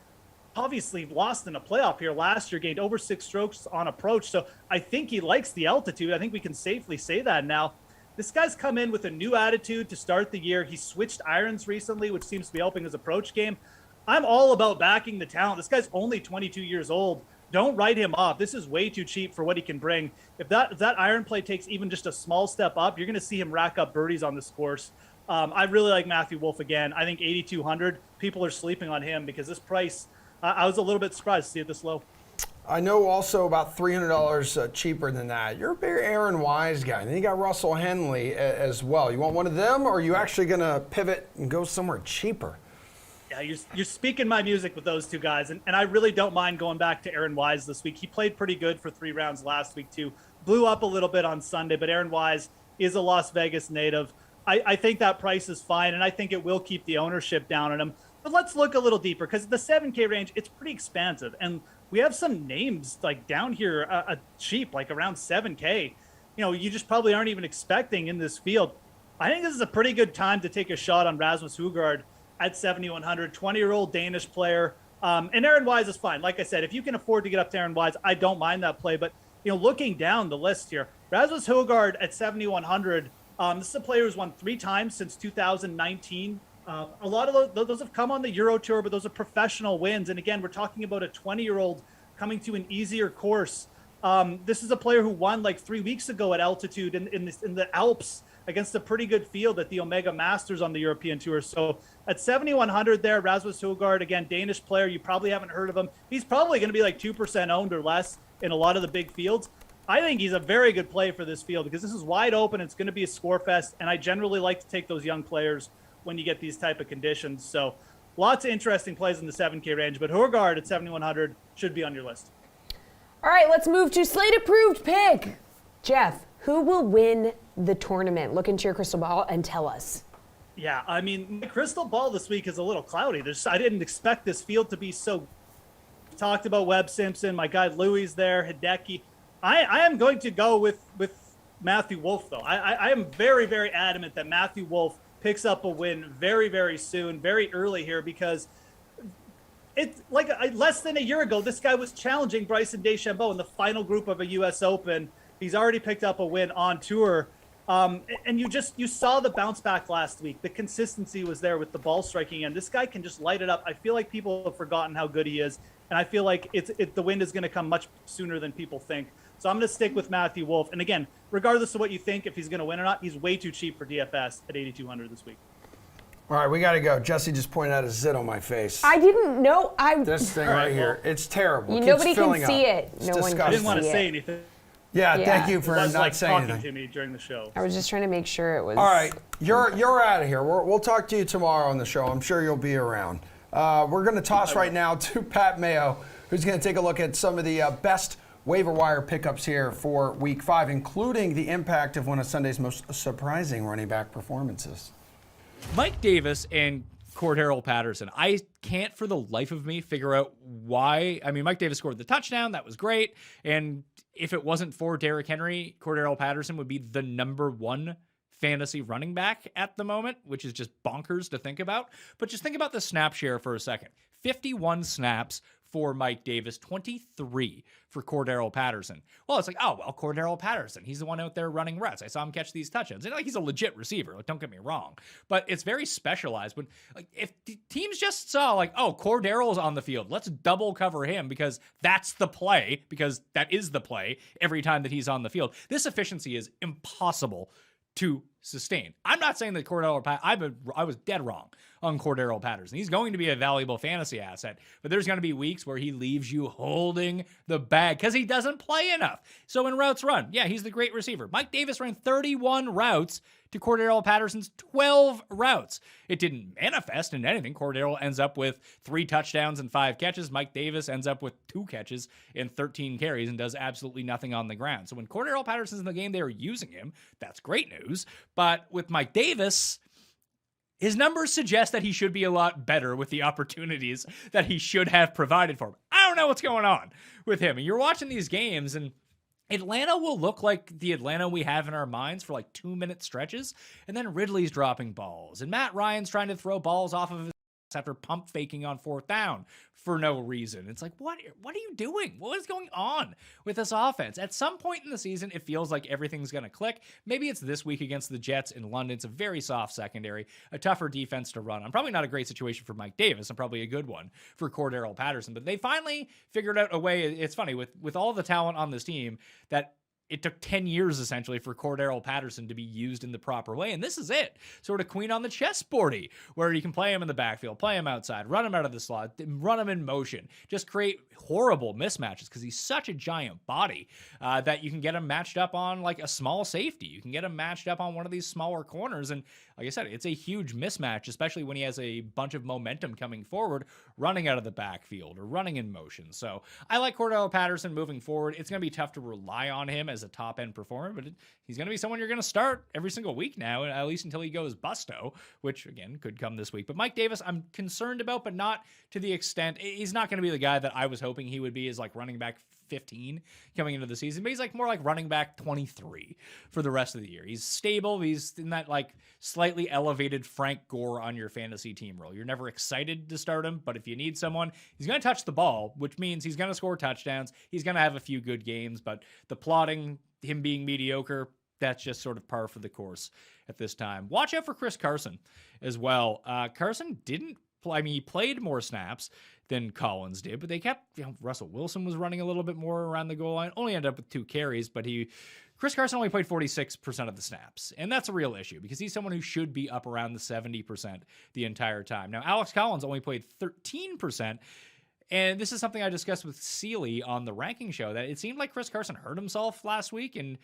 Obviously lost in a playoff here last year, gained over 6 strokes on approach. So I think he likes the altitude. I think we can safely say that now. This guy's come in with a new attitude to start the year. He switched irons recently, which seems to be helping his approach game. I'm all about backing the talent. This guy's only 22 years old. Don't write him off. This is way too cheap for what he can bring. If that iron play takes even just a small step up, you're going to see him rack up birdies on this course. I really like Matthew Wolfe again. I think 8,200, people are sleeping on him because this price, I was a little bit surprised to see it this low. I know also about $300 cheaper than that. You're a big Aaron Wise guy. And then you got Russell Henley as well. You want one of them, or are you actually going to pivot and go somewhere cheaper? Yeah, you're speaking my music with those 2 guys, and I really don't mind going back to Aaron Wise this week. He played pretty good for 3 rounds last week too. Blew up a little bit on Sunday, but Aaron Wise is a Las Vegas native. I think that price is fine, and I think it will keep the ownership down on him. But let's look a little deeper, because the 7K range, it's pretty expansive, and we have some names like down here cheap, like around 7K. You just probably aren't even expecting in this field. I think this is a pretty good time to take a shot on Rasmus Huguard at 7,100, 20-year-old Danish player. And Aaron Wise is fine. Like I said, if you can afford to get up to Aaron Wise, I don't mind that play. But, looking down the list here, Rasmus Huguard at 7,100, this is a player who's won 3 times since 2019. A lot of those have come on the Euro Tour, but those are professional wins. And again, we're talking about a 20-year-old coming to an easier course. This is a player who won like 3 weeks ago at altitude in the Alps against a pretty good field at the Omega Masters on the European Tour. So at 7,100 there, Rasmus Huguard, again, Danish player. You probably haven't heard of him. He's probably going to be like 2% owned or less in a lot of the big fields. I think he's a very good play for this field because this is wide open. It's going to be a score fest, and I generally like to take those young players when you get these type of conditions. So lots of interesting plays in the 7K range, but Huguard at 7,100 should be on your list. All right, let's move to Slate Approved Pick. Jeff, who will win the tournament? Look into your crystal ball and tell us. Yeah, I mean, my crystal ball this week is a little cloudy. I didn't expect this field to be so. Talked about Webb Simpson, my guy Louis there, Hideki. I am going to go with Matthew Wolfe, though. I am very, very adamant that Matthew Wolfe picks up a win very, very soon, very early here, because it's like less than a year ago, this guy was challenging Bryson DeChambeau in the final group of a U.S. Open. He's already picked up a win on tour. And you saw the bounce back last week. The consistency was there with the ball striking, and this guy can just light it up. I feel like people have forgotten how good he is, and I feel like the wind is going to come much sooner than people think. So I'm going to stick with Matthew Wolfe. And again, regardless of what you think, if he's going to win or not, he's way too cheap for DFS at 8,200 this week. All right, we got to go. Jessie just pointed out a zit on my face. I didn't know. This thing right here, it's terrible. Nobody can see it. It's no one disgusting. can I didn't want to see say it. anything. Yeah, thank you for not saying talking anything. to me during the show. I was just trying to make sure it was. All right, you're out of here. We'll talk to you tomorrow on the show. I'm sure you'll be around. We're going to toss right now to Pat Mayo, who's going to take a look at some of the best waiver wire pickups here for Week 5, including the impact of one of Sunday's most surprising running back performances. Mike Davis and Cordero Patterson. I can't for the life of me figure out why. I mean, Mike Davis scored the touchdown. That was great. And if it wasn't for Derrick Henry, Cordero Patterson would be the number 1 fantasy running back at the moment, which is just bonkers to think about. But just think about the snap share for a second. 51 snaps for Mike Davis, 23 for Cordero Patterson. Well, it's like, oh, well, Cordero Patterson, he's the one out there running routes. I saw him catch these touchdowns. And like, he's a legit receiver, like, don't get me wrong. But it's very specialized. When, like, if teams just saw, like, oh, Cordero's on the field, let's double cover him because that's the play, because that is the play every time that he's on the field. This efficiency is impossible to sustain. I'm not saying that Cordero I was dead wrong on Cordero Patterson. He's going to be a valuable fantasy asset, but there's going to be weeks where he leaves you holding the bag because he doesn't play enough. So in routes run, yeah, he's the great receiver. Mike Davis ran 31 routes to Cordero Patterson's 12 routes. It didn't manifest in anything. Cordero ends up with 3 touchdowns and 5 catches. Mike Davis ends up with 2 catches and 13 carries and does absolutely nothing on the ground. So when Cordero Patterson's in the game, they are using him. That's great news. But with Mike Davis, his numbers suggest that he should be a lot better with the opportunities that he should have provided for him. I don't know what's going on with him. And you're watching these games, and Atlanta will look like the Atlanta we have in our minds for like 2-minute stretches, and then Ridley's dropping balls, and Matt Ryan's trying to throw balls off of his after pump faking on 4th down for no reason. It's like, what are you doing? What is going on with this offense? At some point in the season, it feels like everything's going to click. Maybe it's this week against the Jets in London. It's a very soft secondary, a tougher defense to run. I'm probably not a great situation for Mike Davis. I'm probably a good one for Cordero Patterson, but they finally figured out a way. It's funny with all the talent on this team that it took 10 years essentially for Cordero Patterson to be used in the proper way. And this is it. Sort of queen on the chessboardy, where you can play him in the backfield, play him outside, run him out of the slot, run him in motion, just create horrible mismatches because he's such a giant body that you can get him matched up on like a small safety. You can get him matched up on one of these smaller corners. And like I said, it's a huge mismatch, especially when he has a bunch of momentum coming forward, running out of the backfield or running in motion. So I like Cordero Patterson moving forward. It's going to be tough to rely on him as a top end performer, but he's going to be someone you're going to start every single week now, at least until he goes busto, which again could come this week. But Mike Davis, I'm concerned about, but not to the extent. He's not going to be the guy that I was hoping he would be as like running back 15 coming into the season, but he's like more like running back 23 for the rest of the year. He's stable. He's in that like slightly elevated Frank Gore on your fantasy team role. You're never excited to start him, but if you need someone, he's going to touch the ball, which means he's going to score touchdowns. He's going to have a few good games, but the plotting, him being mediocre, that's just sort of par for the course at this time. Watch out for Chris Carson as well. Carson didn't play. I mean, he played more snaps than Collins did, but they kept, Russell Wilson was running a little bit more around the goal line, only ended up with 2 carries, but Chris Carson only played 46% of the snaps. And that's a real issue because he's someone who should be up around the 70% the entire time. Now, Alex Collins only played 13%. And this is something I discussed with Seeley on the ranking show, that it seemed like Chris Carson hurt himself last week. And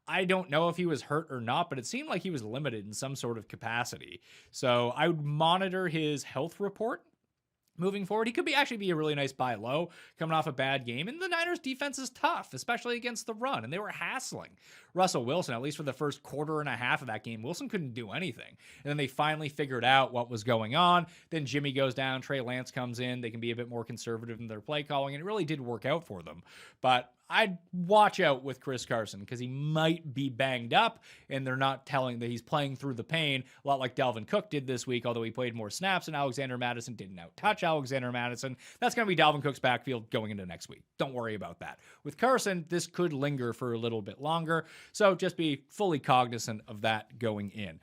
I don't know if he was hurt or not, but it seemed like he was limited in some sort of capacity. So I would monitor his health report moving forward. He could actually be a really nice buy low coming off a bad game. And the Niners defense is tough, especially against the run. And they were hassling Russell Wilson, at least for the first quarter and a half of that game. Wilson couldn't do anything. And then they finally figured out what was going on. Then Jimmy goes down, Trey Lance comes in. They can be a bit more conservative in their play calling. And it really did work out for them. But I'd watch out with Chris Carson because he might be banged up and they're not telling that he's playing through the pain, a lot like Dalvin Cook did this week, although he played more snaps and Alexander Mattison didn't out-touch Alexander Mattison. That's going to be Dalvin Cook's backfield going into next week. Don't worry about that. With Carson, this could linger for a little bit longer, so just be fully cognizant of that going in.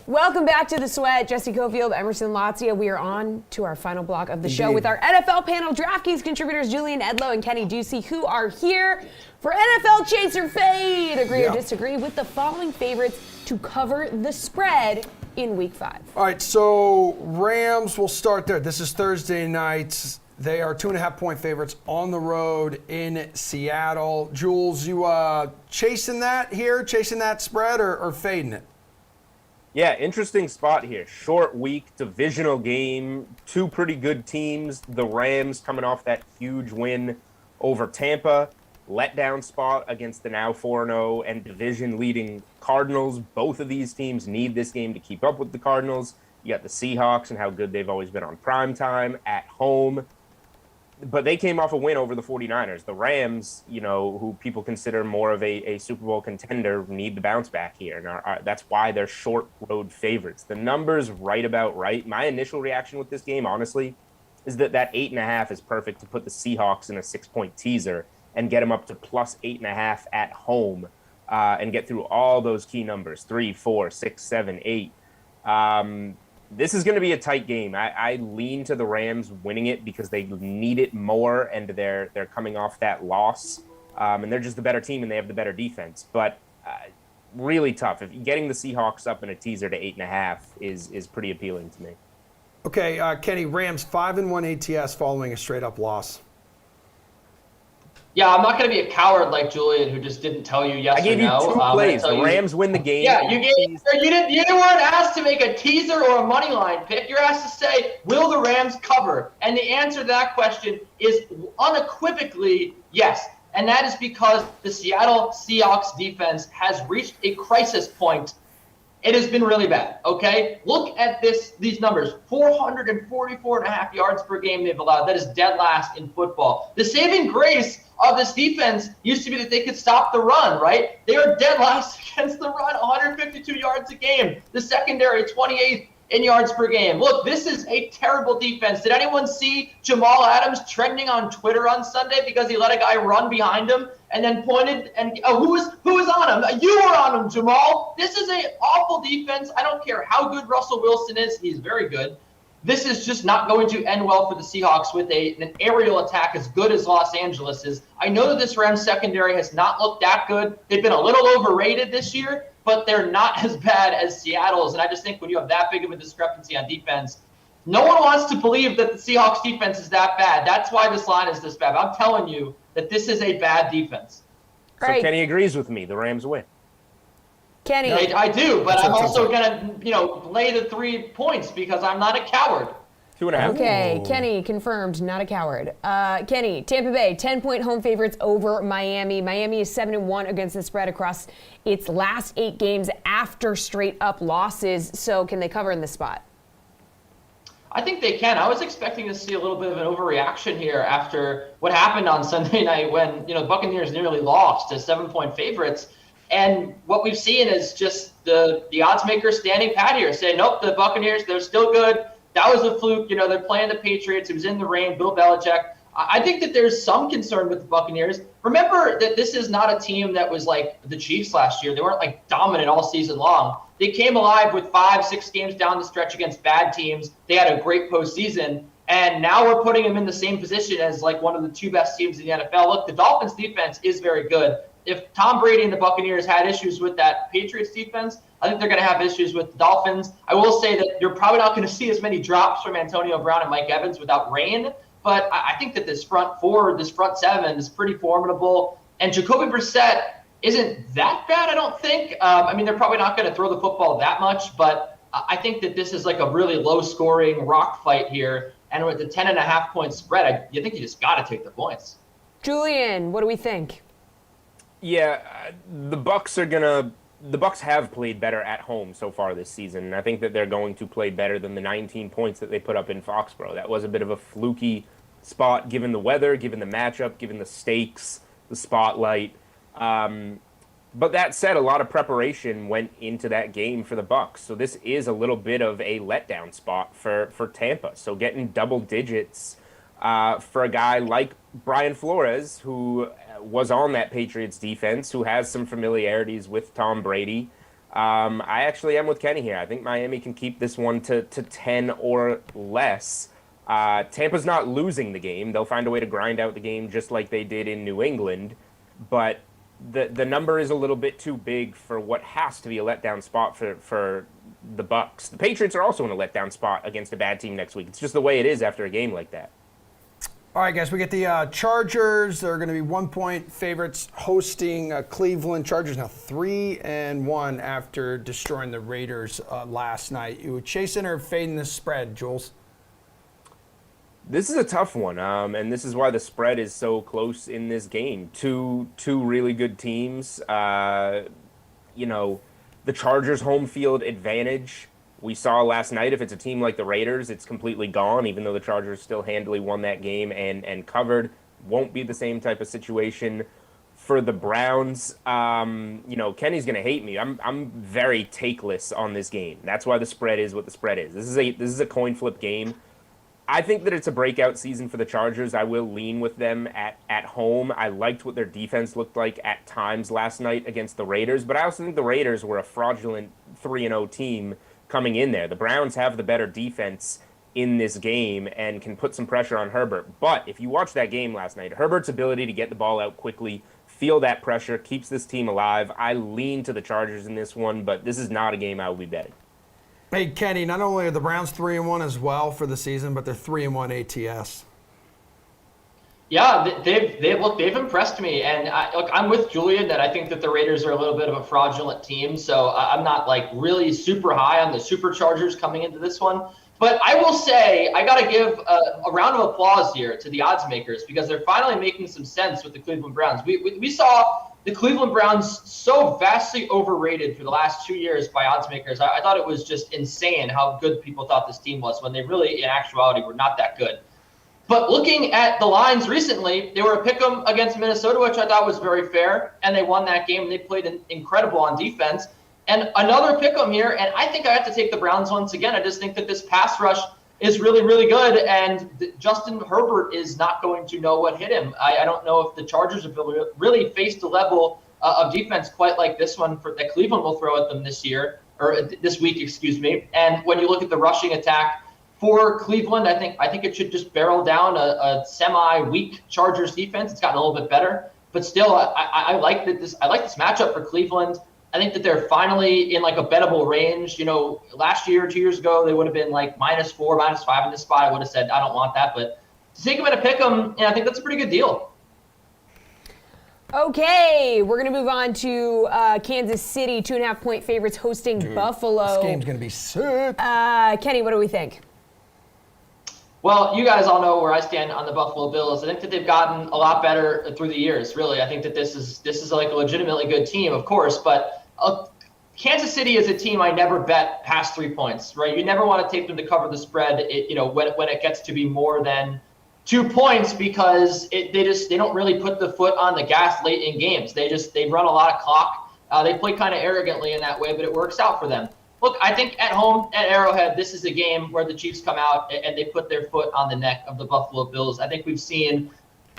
Welcome back to The Sweat. Jessie, Coffield, Emerson, Lotzia. We are on to our final block of the show with our NFL panel, DraftKings contributors Julian Edlow and Kenny Ducey, who are here for NFL Chaser Fade. Agree or disagree with the following favorites to cover the spread in Week 5. All right, so Rams, we'll start there. This is Thursday night. They are 2.5-point favorites on the road in Seattle. Jules, you chasing that here, chasing that spread, or fading it? Yeah, interesting spot here. Short week, divisional game, 2 pretty good teams. The Rams coming off that huge win over Tampa. Letdown spot against the now 4-0 and division-leading Cardinals. Both of these teams need this game to keep up with the Cardinals. You got the Seahawks and how good they've always been on primetime at home. but they came off a win over the 49ers. The Rams, who people consider more of a Super Bowl contender, need to bounce back here. And that's why they're short road favorites. The number's right about right. My initial reaction with this game, honestly, is that 8.5 is perfect to put the Seahawks in a 6-point teaser and get them up to plus 8.5 at home and get through all those key numbers, 3, 4, 6, 7, 8. This is going to be a tight game. I lean to the Rams winning it because they need it more, and they're coming off that loss, and they're just the better team and they have the better defense. But really tough. If getting the Seahawks up in a teaser to 8.5 is pretty appealing to me. Okay, Kenny, Rams 5-1 ATS following a straight-up loss. Yeah, I'm not going to be a coward like Julian, who just didn't tell you yes or no. I gave you 2 plays. The Rams win the game. Yeah, you weren't asked to make a teaser or a money line pick. You're asked to say, will the Rams cover? And the answer to that question is unequivocally yes. And that is because the Seattle Seahawks defense has reached a crisis point. It has been really bad, okay? Look at these numbers. 444.5 yards per game they've allowed. That is dead last in football. The saving grace of this defense used to be that they could stop the run, right? They are dead last against the run, 152 yards a game. The secondary, 28th in yards per game. Look, this is a terrible defense. Did anyone see Jamal Adams trending on Twitter on Sunday because he let a guy run behind him and then pointed and who was on him? You were on him, Jamal. This is an awful defense. I don't care how good Russell Wilson is. He's very good. This is just not going to end well for the Seahawks with an aerial attack as good as Los Angeles is. I know that this Rams secondary has not looked that good. They've been a little overrated this year, but they're not as bad as Seattle's. And I just think when you have that big of a discrepancy on defense, no one wants to believe that the Seahawks defense is that bad. That's why this line is this bad. I'm telling you that this is a bad defense. So Kenny agrees with me. The Rams win. Kenny. I do, but I'm also going to, lay the 3 points because I'm not a coward. 2.5. Okay, Kenny confirmed, not a coward. Kenny, Tampa Bay, 10-point home favorites over Miami. Miami is 7-1 against the spread across its last 8 games after straight-up losses. So can they cover in this spot? I think they can. I was expecting to see a little bit of an overreaction here after what happened on Sunday night when, the Buccaneers nearly lost to 7-point favorites. And what we've seen is just the odds makers standing pat here saying, nope, the Buccaneers, they're still good. That was a fluke. They're playing the Patriots. It was in the rain. Bill Belichick. I think that there's some concern with the Buccaneers. Remember that this is not a team that was like the Chiefs last year. They weren't like dominant all season long. They came alive with 5-6 games down the stretch against bad teams. They had a great postseason. And now we're putting them in the same position as like one of the 2 best teams in the NFL. Look, the Dolphins defense is very good. If Tom Brady and the Buccaneers had issues with that Patriots defense, I think they're going to have issues with the Dolphins. I will say that you're probably not going to see as many drops from Antonio Brown and Mike Evans without rain, but I think that this front 4, this front 7 is pretty formidable. And Jacoby Brissett isn't that bad, I don't think. They're probably not going to throw the football that much, but I think that this is like a really low-scoring rock fight here. And with the 10.5-point spread, you think you just got to take the points. Julian, what do we think? Yeah, the Bucs have played better at home so far this season, and I think that they're going to play better than the 19 points that they put up in Foxborough. That was a bit of a fluky spot given the weather, given the matchup, given the stakes, the spotlight. But that said, a lot of preparation went into that game for the Bucs. So this is a little bit of a letdown spot for Tampa. So getting double digits for a guy like Brian Flores, who was on that Patriots defense, who has some familiarities with Tom Brady. I actually am with Kenny here. I think Miami can keep this one to 10 or less. Tampa's not losing the game. They'll find a way to grind out the game just like they did in New England. But the number is a little bit too big for what has to be a letdown spot for the Bucs. The Patriots are also in a letdown spot against a bad team next week. It's just the way it is after a game like that. All right, guys, we get the Chargers. They're going to be 1-point favorites hosting Cleveland. Chargers now 3-1 after destroying the Raiders last night. You chasing or fading the spread, Jules? This is a tough one, and this is why the spread is so close in this game. Two really good teams. The Chargers' home field advantage We saw last night, if it's a team like the Raiders, it's completely gone, even though the Chargers still handily won that game and covered. Won't be the same type of situation for the Browns. Kenny's going to hate me. I'm very takeless on this game. That's why the spread is what the spread is. This is a coin flip game. I think that it's a breakout season for the Chargers. I will lean with them at home. I liked what their defense looked like at times last night against the Raiders, but I also think the Raiders were a fraudulent 3-0 team coming in there. The Browns have the better defense in this game and can put some pressure on Herbert. But if you watch that game last night, Herbert's ability to get the ball out quickly, feel that pressure, keeps this team alive. I lean to the Chargers in this one, but this is not a game I will be betting. Hey, Kenny, not only are the Browns 3-1 as well for the season, but they're 3-1 ATS. Yeah, they've impressed me, and I'm with Julian that I think that the Raiders are a little bit of a fraudulent team. So I'm not like really super high on the Superchargers coming into this one. But I will say I got to give a round of applause here to the odds makers because they're finally making some sense with the Cleveland Browns. We saw the Cleveland Browns so vastly overrated for the last 2 years by odds makers. I thought it was just insane how good people thought this team was when they really, in actuality, were not that good. But looking at the lines recently, they were a pick'em against Minnesota, which I thought was very fair, and they won that game, and they played incredible on defense. And another pick'em here, and I think I have to take the Browns once again. I just think that this pass rush is really, really good, and Justin Herbert is not going to know what hit him. I don't know if the Chargers have really faced a level of defense quite like this one that Cleveland will throw at them this week, excuse me. And when you look at the rushing attack for Cleveland, I think it should just barrel down a semi-weak Chargers defense. It's gotten a little bit better, but still, I like this matchup for Cleveland. I think that they're finally in like a bettable range. You know, last year, 2 years ago, they would have been like -4, -5 in this spot. I would have said, I don't want that. But to take them at a pick 'em, I think that's a pretty good deal. Okay, we're going to move on to Kansas City, 2.5-point favorites hosting Buffalo. This game's going to be sick. Kenny, what do we think? Well, you guys all know where I stand on the Buffalo Bills. I think that they've gotten a lot better through the years, really. I think that this is like a legitimately good team, of course, but Kansas City is a team I never bet past 3 points, right? You never want to take them to cover the spread, when it gets to be more than 2 points because they don't really put the foot on the gas late in games. They run a lot of clock. They play kind of arrogantly in that way, but it works out for them. Look, I think at home at Arrowhead, this is a game where the Chiefs come out and they put their foot on the neck of the Buffalo Bills. I think we've seen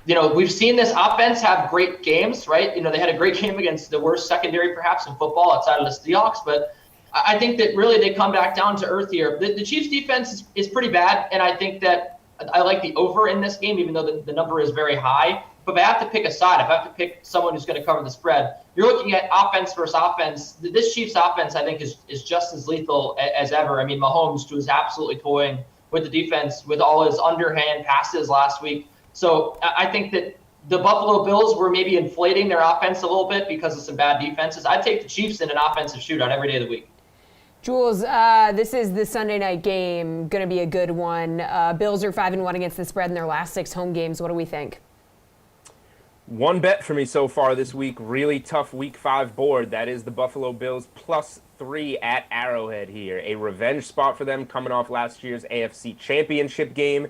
this offense have great games, right? They had a great game against the worst secondary perhaps in football outside of the Seahawks, but I think that really they come back down to earth here. The Chiefs defense is pretty bad, and I think that I like the over in this game, even though the number is very high. But if I have to pick a side, if I have to pick someone who's going to cover the spread, you're looking at offense versus offense. This Chiefs offense, I think, is just as lethal as ever. I mean, Mahomes was absolutely toying with the defense with all his underhand passes last week. So I think that the Buffalo Bills were maybe inflating their offense a little bit because of some bad defenses. I'd take the Chiefs in an offensive shootout every day of the week. Jules, this is the Sunday night game, going to be a good one. Bills are 5-1 against the spread in their last 6 home games. What do we think? One bet for me so far this week, really tough week 5 board. That is the Buffalo Bills +3 at Arrowhead here. A revenge spot for them coming off last year's AFC Championship game.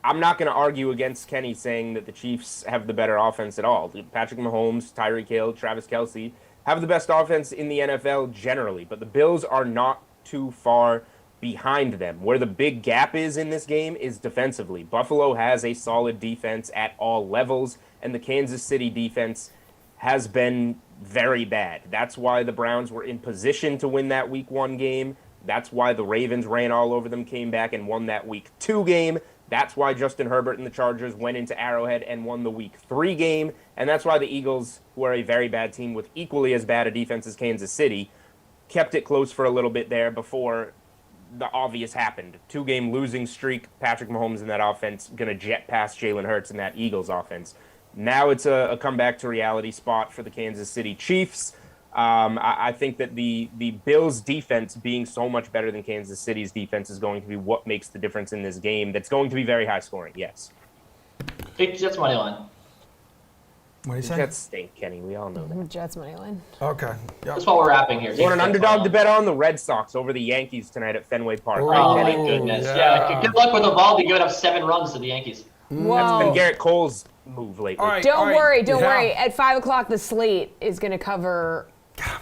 I'm not going to argue against Kenny saying that the Chiefs have the better offense at all. Patrick Mahomes, Tyreek Hill, Travis Kelce have the best offense in the NFL generally, but the Bills are not too far behind them. Where the big gap is in this game is defensively. Buffalo has a solid defense at all levels, and the Kansas City defense has been very bad. That's why the Browns were in position to win that Week 1 game. That's why the Ravens ran all over them, came back and won that Week 2 game. That's why Justin Herbert and the Chargers went into Arrowhead and won the Week 3 game. And that's why the Eagles, who are a very bad team with equally as bad a defense as Kansas City, kept it close for a little bit there before the obvious happened. 2-game losing streak, Patrick Mahomes in that offense going to jet past Jalen Hurts in that Eagles offense. Now it's a comeback to reality spot for the Kansas City Chiefs. I think that the Bills' defense being so much better than Kansas City's defense is going to be what makes the difference in this game. That's going to be very high scoring, yes. Take Jets money line. What do you say? Jets stink, Kenny. We all know that. Jets money line. Okay. Yep. That's what we're wrapping here. You want an underdog to bet on? The Red Sox over the Yankees tonight at Fenway Park. Oh, Right, Oh my Kenny? goodness. Yeah. Good luck with Evaldi giving up 7 runs to the Yankees. Whoa. That's been Garrett Cole's move lately. All right. Don't worry. Don't Yeah. worry. At 5 o'clock, the slate is going to cover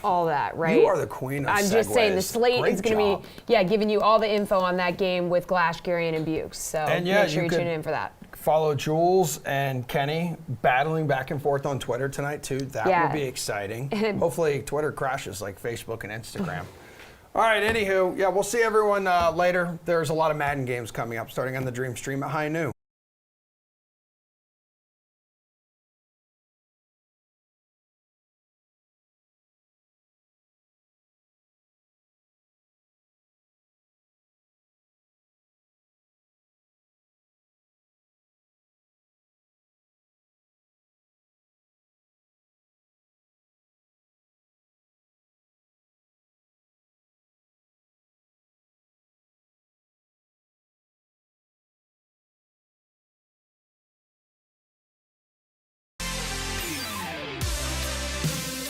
all that, right? You are the queen of I'm just saying the segues. slate Great is going to job. be, giving you all the info on that game with Glash, Garion, and Bukes. So And yeah, make sure you you could tune in for that. Follow Jules and Kenny battling back and forth on Twitter tonight, too. That Yeah. will be exciting. Hopefully, Twitter crashes like Facebook and Instagram. All right, anywho, yeah, we'll see everyone later. There's a lot of Madden games coming up starting on the Dream Stream at high noon.